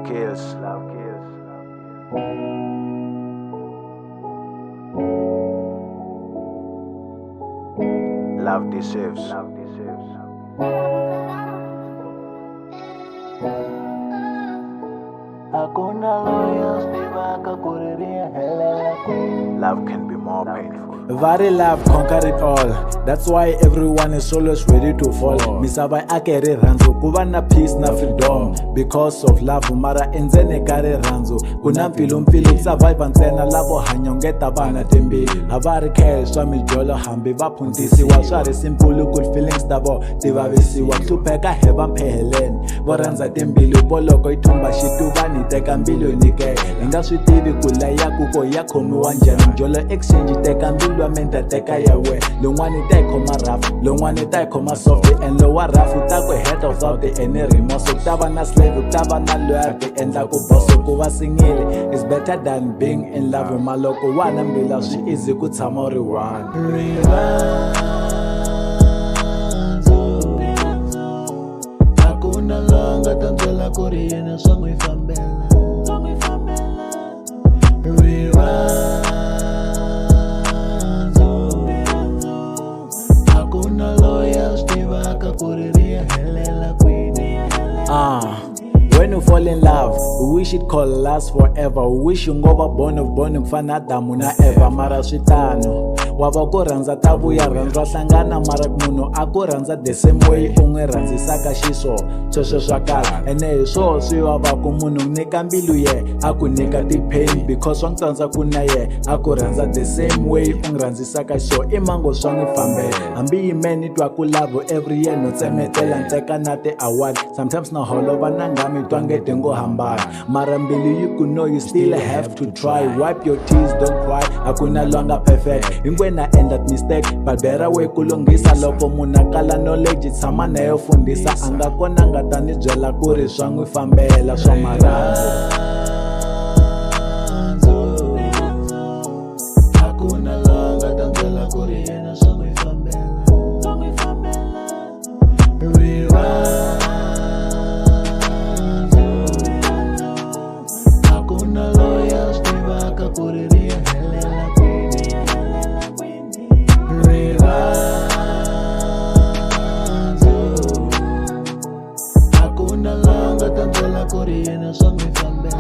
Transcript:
kills. Love deceives. Love can be more painful. Very love conquer it all. That's why everyone is always ready to fall. Misava ake rirhandzu kuva na peace na freedom because of love. Mara endzeni ka rirhandzu kuna mpilumpilu survive ntsena lavo hanya ngeta vana timbili. A va ri care swa mijolo hambi va phuntisiwa swa ri simple good feelings ta vo ti vavisiwa hlupheka he va mpheheleni vo rhandza timbili poloko yi thumba xituvani teka mbilu nike hi nga swi tivi ku laya kuko ya khomiwa njhani njolo exchange teka mbilu wa menta teka ya we lon'wani ta yi khoma rough lon'wani ta yi khoma soft and lowa rough ta ku head without any remorse ku ta va na slave ku ta va na loyal ti endla ku boso ku va singile is better than being in love maloko wana mbila swi easy ku tshama u ri one. Hakuna longa tanzela ku ri yena swa n'wi fambela hakuna loya swi tivaka ku ri ri ya helela kwini. When you fall in love, we wish it could last forever. We wish you ngova born kufana Adamu na Eva. Mara switano wava ku rhandza ta vuya rhandza hlangana mara munhu a ku rhandza the same way u n'wi rhandzisaka xiso sweswo swa kala ene hi swoho swi vava ku munhu nyika mbilu ye a ku nyika ti-pain because wa n'wi tsandza ku na ye a ku rhandza the same way u n'wi rhandzisaka xiswo i mango swa n'wi fambela hambi yimeni twa ku lavo every year no tsemetela ntseka na ti-award sometimes na holova na ngami twa ngeti ngo hambana mara mbilu yi ku no you still have to try wipe your tears don't cry a ku na longa perfect when I end that mistake but better way kulungisa loko munhu akala knowledge tshama na yo fundisa anga kona nga ta ni byela ku ri swa n'wi fambela swa marhandzu hakuna longa ta byela ku ri yena swa n'wi fambela hakuna loya swi tivaka ku ri ri ya helela hakuna longa tanzela ku ri yena swa n'wi fambela